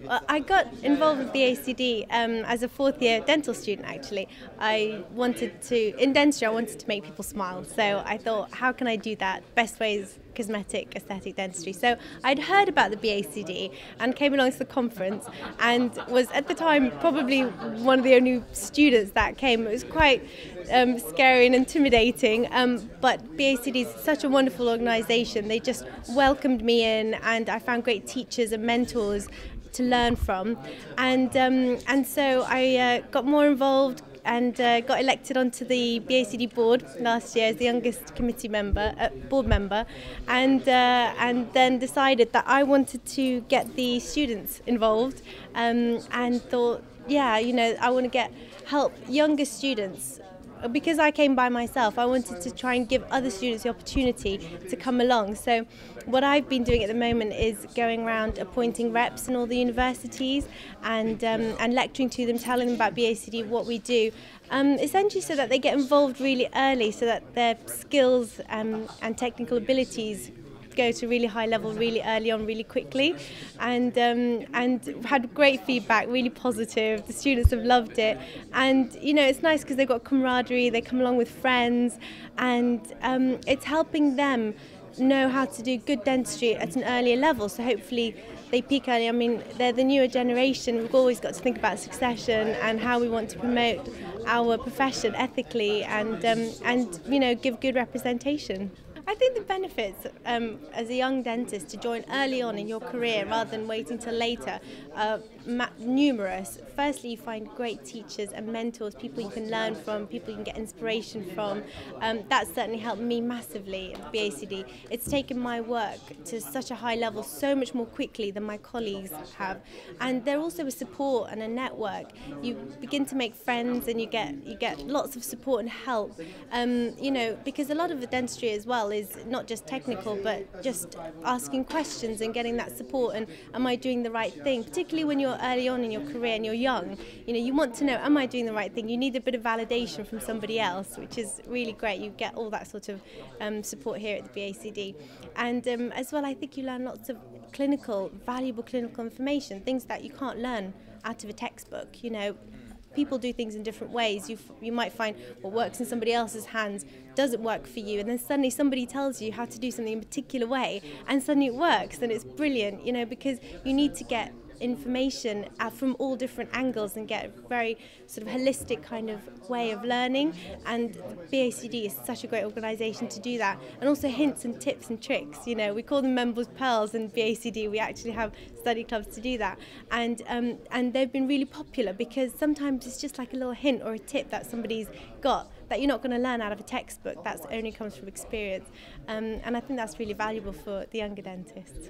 Well, I got involved with BACD as a fourth year dental student actually. In dentistry I wanted to make people smile, so I thought, how can I do that? Best way is cosmetic aesthetic dentistry. So I'd heard about the BACD and came along to the conference and was at the time probably one of the only students that came. It was quite scary and intimidating, but BACD is such a wonderful organisation. They just welcomed me in and I found great teachers and mentors to learn from, and so I got more involved and got elected onto the BACD board last year as the youngest board member, and then decided that I wanted to get the students involved, and thought, yeah, I want to help younger students. Because I came by myself, I wanted to try and give other students the opportunity to come along. So what I've been doing at the moment is going around appointing reps in all the universities and lecturing to them, telling them about BACD, what we do, essentially so that they get involved really early, so that their skills and technical abilities go to really high level really early on, really quickly, and had great feedback, really positive. The students have loved it, and it's nice because they've got camaraderie, they come along with friends, and it's helping them know how to do good dentistry at an earlier level, so hopefully they peak early. I mean, they're the newer generation. We've always got to think about succession and how we want to promote our profession ethically and give good representation. I think the benefits as a young dentist to join early on in your career rather than waiting till later are numerous. Firstly, you find great teachers and mentors, people you can learn from, people you can get inspiration from. That's certainly helped me massively at BACD. It's taken my work to such a high level so much more quickly than my colleagues have. And they're also a support and a network. You begin to make friends and you get lots of support and help. Because a lot of the dentistry as well is not just technical, but just asking questions and getting that support, and am I doing the right thing, particularly when you're early on in your career and you're young. You want to know, am I doing the right thing? You need a bit of validation from somebody else, which is really great. You get all that sort of support here at the BACD, and as well, I think you learn lots of valuable clinical information, things that you can't learn out of a textbook. People do things in different ways. You might find what works in somebody else's hands doesn't work for you, and then suddenly somebody tells you how to do something in a particular way, and suddenly it works, and it's brilliant, because you need to get information from all different angles and get a very sort of holistic kind of way of learning, and BACD is such a great organisation to do that. And also hints and tips and tricks, we call them members' pearls in BACD. We actually have study clubs to do that, and they've been really popular because sometimes it's just like a little hint or a tip that somebody's got that you're not going to learn out of a textbook. That only comes from experience, and I think that's really valuable for the younger dentists.